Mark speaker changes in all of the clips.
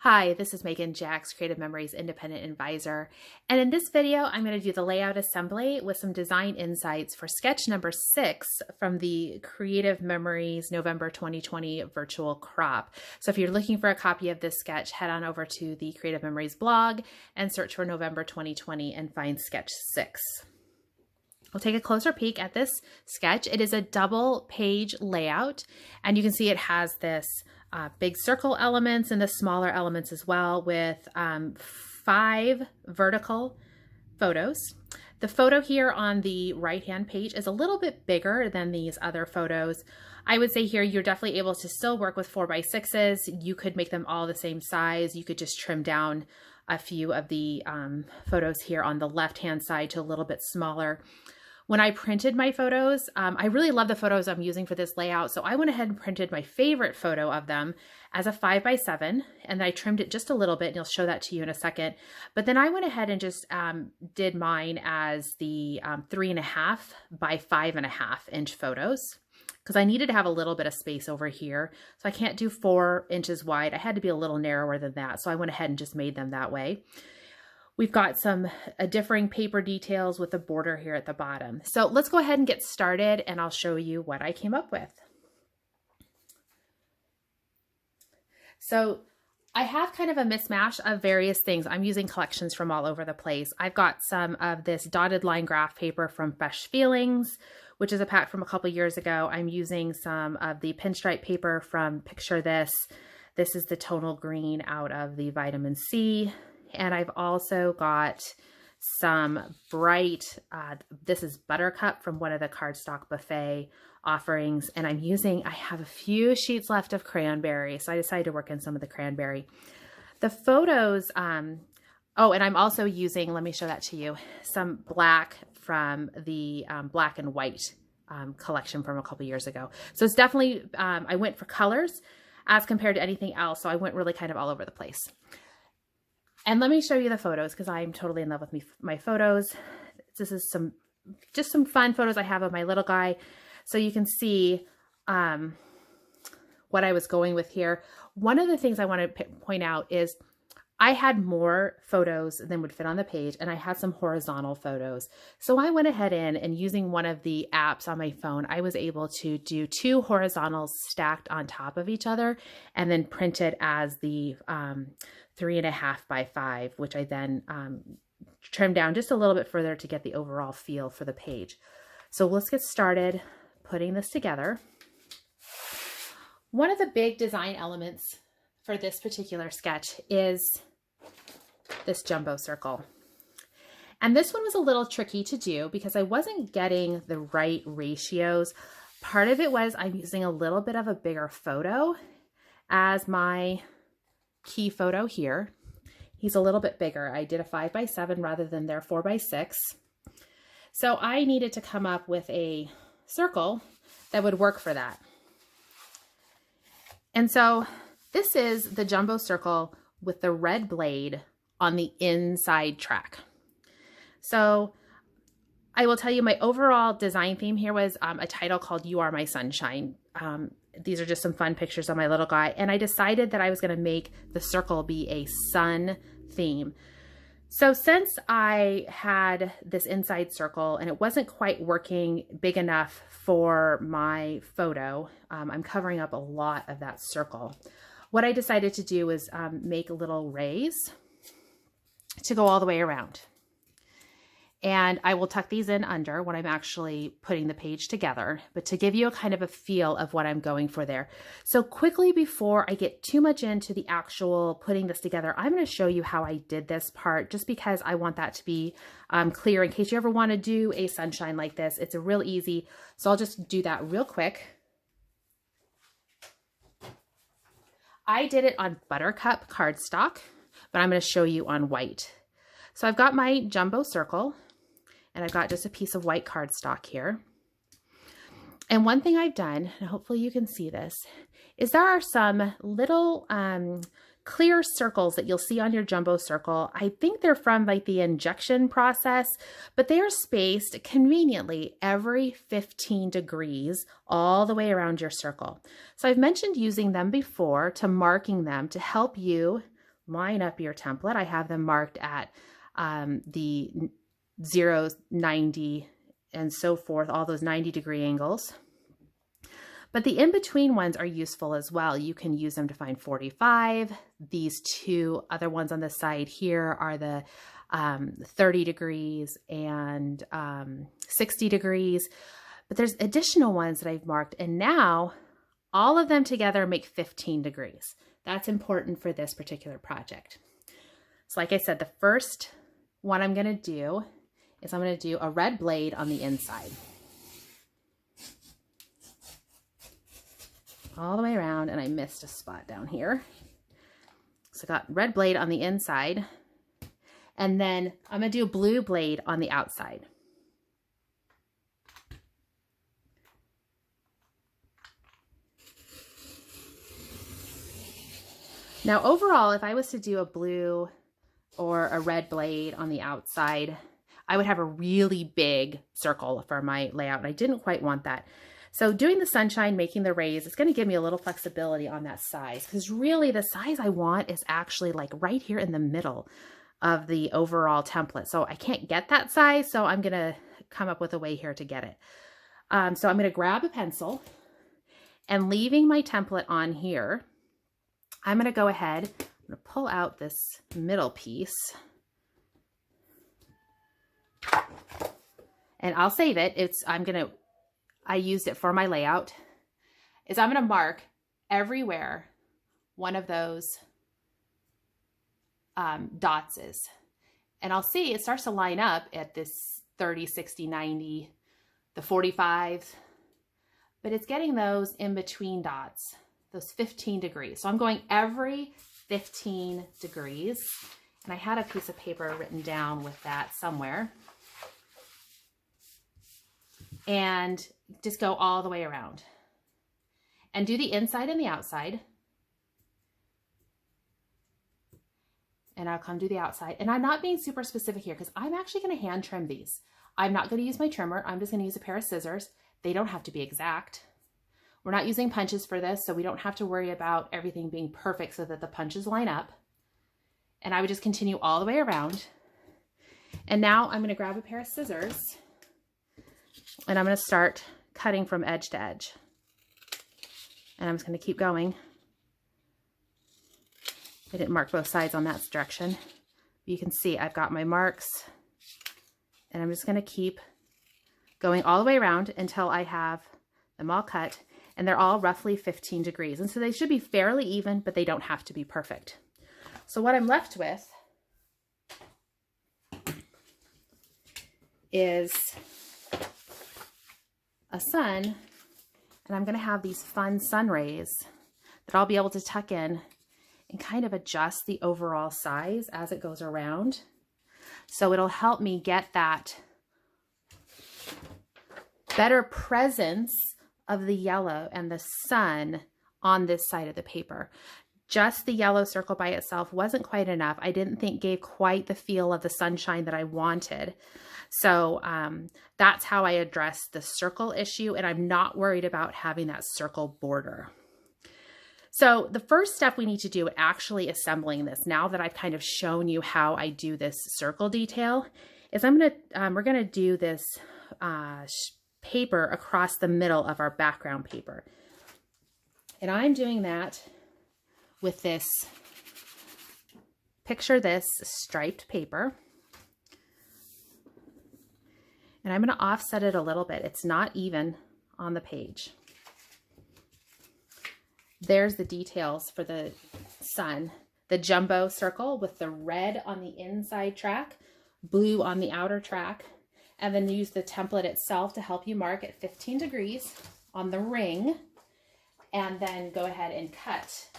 Speaker 1: Hi, this is Megan Jacks, Creative Memories Independent Advisor, and in this video I'm going to do the layout assembly with some design insights for sketch number 6 from the Creative Memories November 2020 virtual crop. So if you're looking for a copy of this sketch, head on over to the Creative Memories blog and search for November 2020 and find sketch 6. We'll take a closer peek at this sketch. It is a double page layout, and you can see it has this big circle elements and the smaller elements as well, with 5 vertical photos. The photo here on the right-hand page is a little bit bigger than these other photos. I would say here you're definitely able to still work with 4x6s. You could make them all the same size. You could just trim down a few of the photos here on the left-hand side to a little bit smaller. When I printed my photos, I really love the photos I'm using for this layout, so I went ahead and printed my favorite photo of them as a 5x7, and I trimmed it just a little bit, and I'll show that to you in a second. But then I went ahead and just did mine as the 3.5 by 5.5 inch photos, because I needed to have a little bit of space over here. So I can't do 4 inches wide. I had to be a little narrower than that, so I went ahead and just made them that way. We've got some differing paper details with the border here at the bottom. So let's go ahead and get started, and I'll show you what I came up with. So I have kind of a mismatch of various things. I'm using collections from all over the place. I've got some of this dotted line graph paper from Fresh Feelings, which is a pack from a couple years ago. I'm using some of the pinstripe paper from Picture This. This is the tonal green out of the Vitamin C. And I've also got some bright, this is Buttercup from one of the Cardstock Buffet offerings. And I have a few sheets left of cranberry, so I decided to work in some of the cranberry. The photos, oh, and I'm also using, let me show that to you, some black from the black and white collection from a couple years ago. So it's definitely, I went for colors as compared to anything else. So I went really kind of all over the place. And let me show you the photos, because I'm totally in love with my photos. This is just some fun photos I have of my little guy. So you can see what I was going with here. One of the things I want to point out is I had more photos than would fit on the page, and I had some horizontal photos. So I went ahead and using one of the apps on my phone, I was able to do 2 horizontals stacked on top of each other and then print it as the 3.5 by 5, which I then trimmed down just a little bit further to get the overall feel for the page. So let's get started putting this together. One of the big design elements for this particular sketch is this jumbo circle. And this one was a little tricky to do because I wasn't getting the right ratios. Part of it was I'm using a little bit of a bigger photo as my key photo here. He's a little bit bigger. I did a 5x7 rather than their 4x6. So I needed to come up with a circle that would work for that. And so this is the jumbo circle with the red blade on the inside track. So I will tell you my overall design theme here was a title called You Are My Sunshine. These are just some fun pictures of my little guy. And I decided that I was going to make the circle be a sun theme. So since I had this inside circle and it wasn't quite working big enough for my photo, I'm covering up a lot of that circle. What I decided to do was make little rays to go all the way around. And I will tuck these in under when I'm actually putting the page together, but to give you a kind of a feel of what I'm going for there. So quickly, before I get too much into the actual putting this together, I'm going to show you how I did this part, just because I want that to be clear in case you ever want to do a sunshine like this. It's a real easy. So I'll just do that real quick. I did it on Buttercup cardstock, but I'm going to show you on white. So I've got my jumbo circle, and I've got just a piece of white cardstock here. And one thing I've done, and hopefully you can see this, is there are some little clear circles that you'll see on your jumbo circle. I think they're from like the injection process, but they are spaced conveniently every 15 degrees all the way around your circle. So I've mentioned using them before to marking them to help you line up your template. I have them marked at the 0, 90, and so forth, all those 90-degree angles. But the in-between ones are useful as well. You can use them to find 45. These two other ones on the side here are the 30 degrees and 60 degrees. But there's additional ones that I've marked, and now all of them together make 15 degrees. That's important for this particular project. So like I said, the first one I'm going to do is I'm going to do a red blade on the inside. All the way around, and I missed a spot down here. So I got red blade on the inside, and then I'm going to do a blue blade on the outside. Now overall, if I was to do a blue or a red blade on the outside, I would have a really big circle for my layout, and I didn't quite want that. So doing the sunshine, making the rays, it's going to give me a little flexibility on that size, because really the size I want is actually like right here in the middle of the overall template. So I can't get that size, so I'm going to come up with a way here to get it. So I'm going to grab a pencil, and leaving my template on here, I'm going to go ahead, I'm going to pull out this middle piece, and I'll save it. I used it for my layout, is I'm going to mark everywhere one of those dots is. And I'll see it starts to line up at this 30, 60, 90, the 45, but it's getting those in between dots, those 15 degrees. So I'm going every 15 degrees. And I had a piece of paper written down with that somewhere. And just go all the way around and do the inside and the outside. And I'll come do the outside. And I'm not being super specific here because I'm actually going to hand trim these. I'm not going to use my trimmer. I'm just going to use a pair of scissors. They don't have to be exact. We're not using punches for this, so we don't have to worry about everything being perfect so that the punches line up. And I would just continue all the way around. And now I'm going to grab a pair of scissors, and I'm going to start cutting from edge to edge. And I'm just going to keep going. I didn't mark both sides on that direction. You can see I've got my marks, and I'm just going to keep going all the way around until I have them all cut, and they're all roughly 15 degrees. And so they should be fairly even, but they don't have to be perfect. So what I'm left with is a sun, and I'm going to have these fun sun rays that I'll be able to tuck in and kind of adjust the overall size as it goes around. So it'll help me get that better presence of the yellow and the sun on this side of the paper. Just the yellow circle by itself wasn't quite enough. I didn't think gave quite the feel of the sunshine that I wanted. So that's how I addressed the circle issue, and I'm not worried about having that circle border. So the first step we need to do actually assembling this, now that I've kind of shown you how I do this circle detail, is we're gonna do this paper across the middle of our background paper. And I'm doing that with this, picture this striped paper. And I'm going to offset it a little bit. It's not even on the page. There's the details for the sun. The jumbo circle with the red on the inside track, blue on the outer track, and then use the template itself to help you mark at 15 degrees on the ring, and then go ahead and cut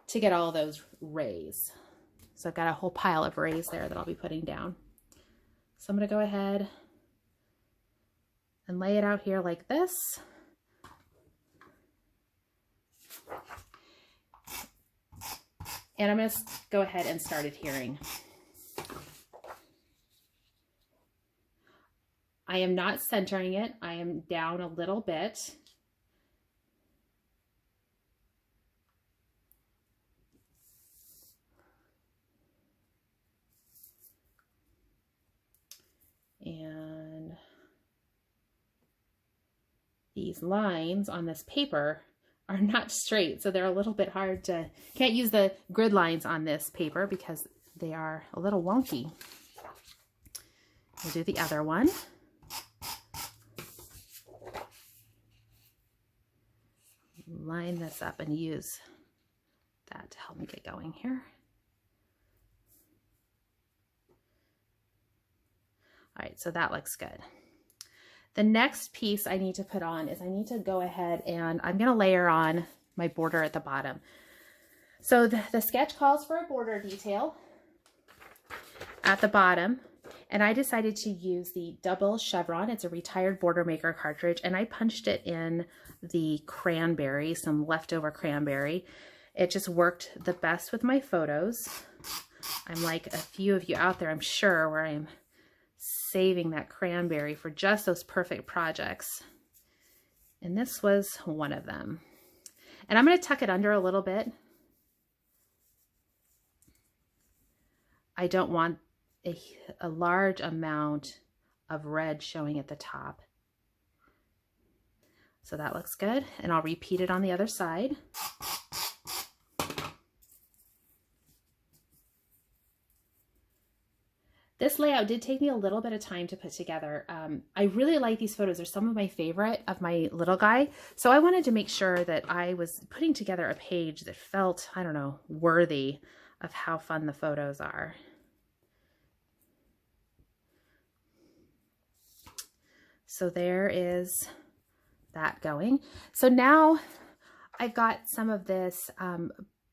Speaker 1: to get all those rays. So I've got a whole pile of rays there that I'll be putting down. So I'm going to go ahead and lay it out here like this. And I'm going to go ahead and start adhering. I am not centering it. I am down a little bit. And these lines on this paper are not straight, so they're a little bit hard to, can't use the grid lines on this paper because they are a little wonky. We'll do the other one. Line this up and use that to help me get going here. All right, so that looks good. The next piece I need to put on is I need to go ahead and I'm going to layer on my border at the bottom. So the sketch calls for a border detail at the bottom, and I decided to use the double chevron. It's a retired border maker cartridge, and I punched it in the cranberry, some leftover cranberry. It just worked the best with my photos. I'm like a few of you out there, I'm sure, where I'm saving that cranberry for just those perfect projects. And this was one of them. And I'm going to tuck it under a little bit. I don't want a large amount of red showing at the top. So that looks good. And I'll repeat it on the other side. This layout did take me a little bit of time to put together. I really like these photos. They're some of my favorite of my little guy. So I wanted to make sure that I was putting together a page that felt, I don't know, worthy of how fun the photos are. So there is that going. So now I've got some of this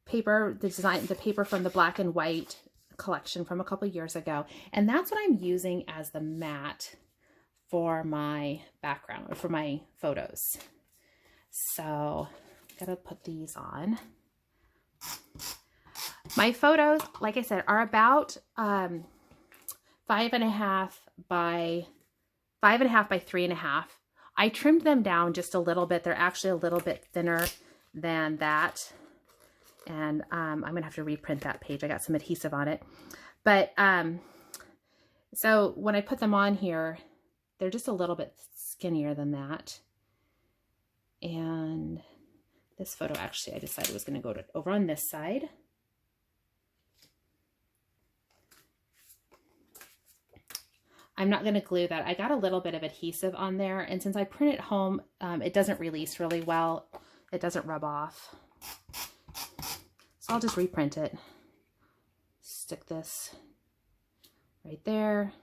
Speaker 1: paper, the paper from the black and white collection from a couple years ago, and that's what I'm using as the mat for my background or for my photos. So I'm gonna put these on. My photos, like I said, are about 5.5 by 3.5. I trimmed them down just a little bit. They're actually a little bit thinner than that. And I'm going to have to reprint that page. I got some adhesive on it. But so when I put them on here, they're just a little bit skinnier than that. And this photo, actually, I decided was going to go over on this side. I'm not going to glue that. I got a little bit of adhesive on there. And since I print it home, it doesn't release really well. It doesn't rub off. So I'll just reprint it. Stick this right there.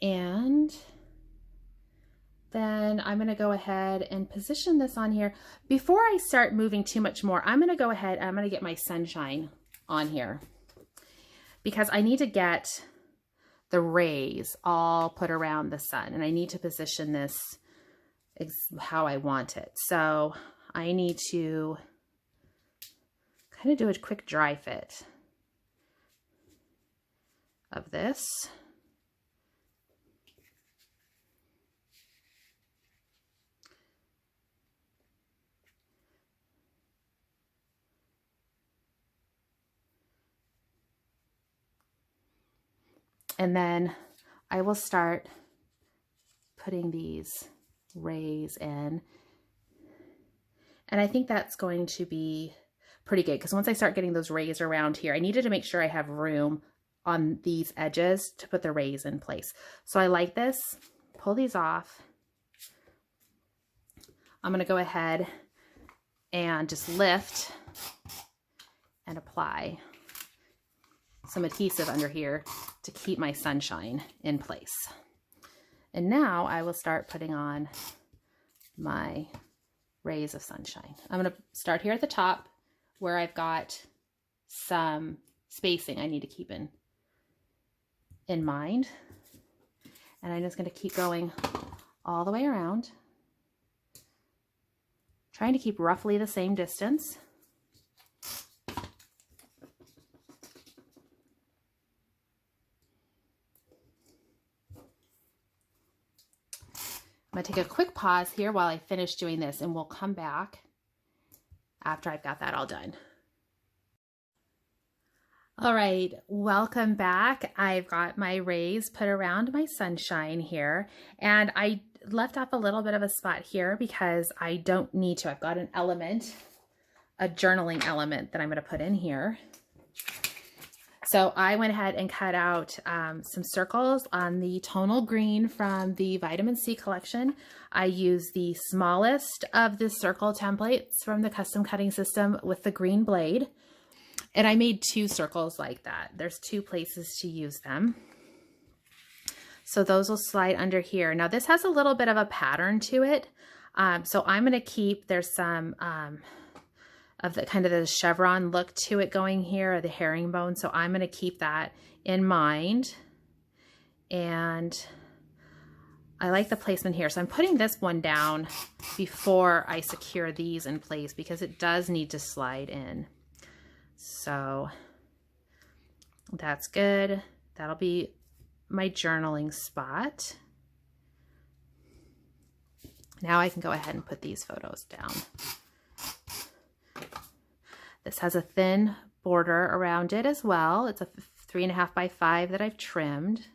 Speaker 1: And then I'm going to go ahead and position this on here. Before I start moving too much more, I'm going to go ahead and I'm going to get my sunshine on here, because I need to get the rays all put around the sun, and I need to position this how I want it. So I need to kind of do a quick dry fit of this. And then I will start putting these rays in. And I think that's going to be pretty good, because once I start getting those rays around here, I needed to make sure I have room on these edges to put the rays in place. So I like this. Pull these off. I'm going to go ahead and just lift and apply some adhesive under here to keep my sunshine in place. And now I will start putting on my rays of sunshine. I'm going to start here at the top where I've got some spacing I need to keep in mind. And I'm just going to keep going all the way around, trying to keep roughly the same distance. I'm going to take a quick pause here while I finish doing this, and we'll come back after I've got that all done. All right, welcome back. I've got my rays put around my sunshine here, and I left off a little bit of a spot here because I don't need to. I've got an element, a journaling element that I'm going to put in here. So I went ahead and cut out some circles on the tonal green from the Vitamin C collection. I used the smallest of the circle templates from the custom cutting system with the green blade. And I made 2 circles like that. There's 2 places to use them. So those will slide under here. Now this has a little bit of a pattern to it. So I'm going to keep, there's some of the kind of the chevron look to it going here, or the herringbone. So I'm going to keep that in mind. And I like the placement here. So I'm putting this one down before I secure these in place because it does need to slide in. So that's good. That'll be my journaling spot. Now I can go ahead and put these photos down. This has a thin border around it as well. It's a 3.5 by 5 that I've trimmed.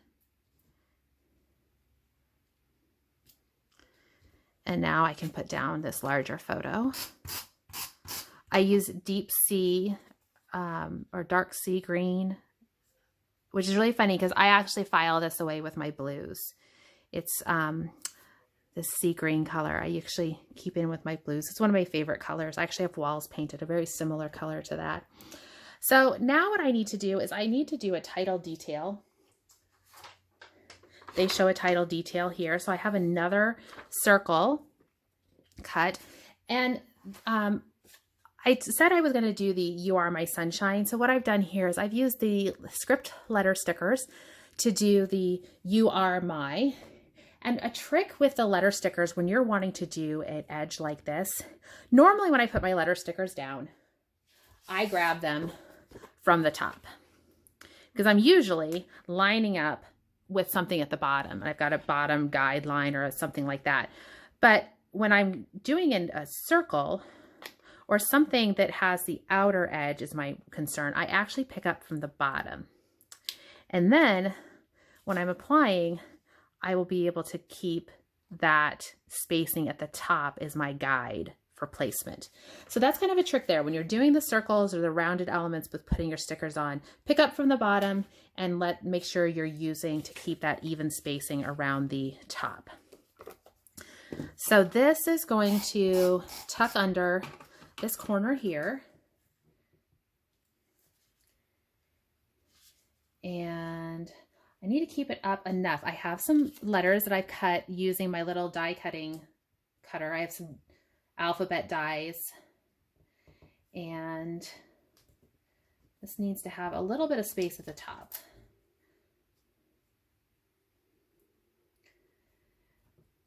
Speaker 1: And now I can put down this larger photo. I use deep sea or dark sea green, which is really funny because I actually file this away with my blues. It's this sea green color. I actually keep in with my blues. It's one of my favorite colors. I actually have walls painted a very similar color to that. So now what I need to do is I need to do a title detail. They show a title detail here. So I have another circle cut, and I said I was going to do the You Are My Sunshine. So what I've done here is I've used the script letter stickers to do the You Are My. And a trick with the letter stickers when you're wanting to do an edge like this, normally when I put my letter stickers down, I grab them from the top because I'm usually lining up with something at the bottom. I've got a bottom guideline or something like that. But when I'm doing in a circle, or something that has the outer edge is my concern, I actually pick up from the bottom. And then when I'm applying, I will be able to keep that spacing at the top as my guide for placement. So that's kind of a trick there. When you're doing the circles or the rounded elements with putting your stickers on, pick up from the bottom and make sure you're using to keep that even spacing around the top. So this is going to tuck under this corner here, and I need to keep it up enough. I have some letters that I've cut using my little die cutting cutter. I have some alphabet dies, and this needs to have a little bit of space at the top.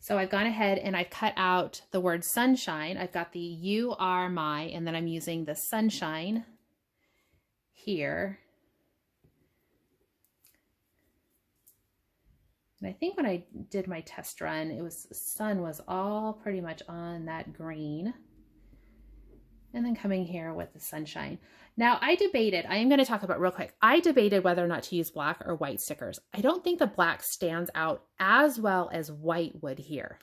Speaker 1: So I've gone ahead and I've cut out the word sunshine. I've got the You Are My, and then I'm using the sunshine here. And I think when I did my test run, it was, sun was all pretty much on that green. And then coming here with the sunshine. Now I debated, I am going to talk about real quick, I debated whether or not to use black or white stickers. I don't think the black stands out as well as white would here.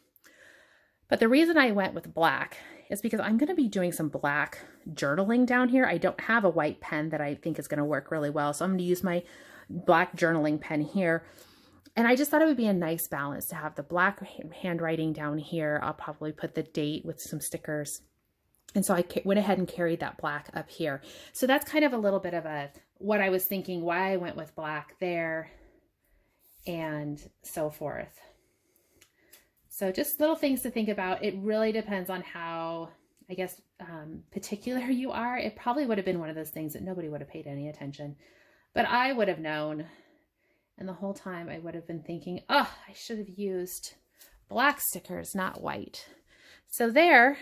Speaker 1: But the reason I went with black is because I'm going to be doing some black journaling down here. I don't have a white pen that I think is going to work really well. So I'm going to use my black journaling pen here. And I just thought it would be a nice balance to have the black handwriting down here. I'll probably put the date with some stickers. And so I went ahead and carried that black up here. So that's kind of a little bit of what I was thinking, why I went with black there and so forth. So just little things to think about. It really depends on how, I guess, particular you are. It probably would have been one of those things that nobody would have paid any attention, but I would have known. And the whole time I would have been thinking, oh, I should have used black stickers, not white. So there.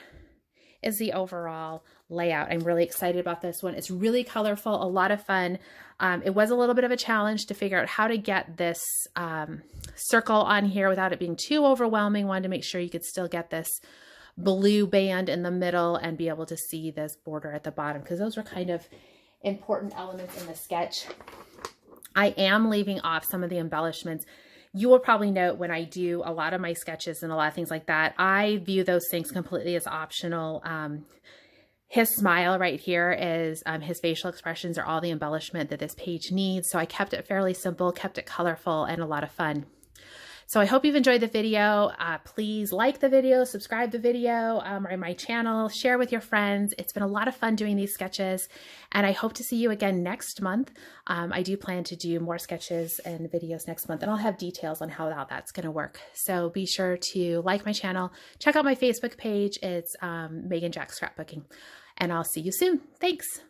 Speaker 1: is the overall layout. I'm really excited about this one. It's really colorful, a lot of fun. It was a little bit of a challenge to figure out how to get this circle on here without it being too overwhelming. Wanted to make sure you could still get this blue band in the middle and be able to see this border at the bottom, because those were kind of important elements in the sketch. I am leaving off some of the embellishments. You will probably note when I do a lot of my sketches and a lot of things like that, I view those things completely as optional. His smile right here is his facial expressions are all the embellishment that this page needs. So I kept it fairly simple, kept it colorful, and a lot of fun. So I hope you've enjoyed the video. Please like the video, subscribe to the video or my channel, share with your friends. It's been a lot of fun doing these sketches, and I hope to see you again next month. I do plan to do more sketches and videos next month, and I'll have details on how that's going to work. So be sure to like my channel, check out my Facebook page. It's Megan Jack Scrapbooking, and I'll see you soon. Thanks.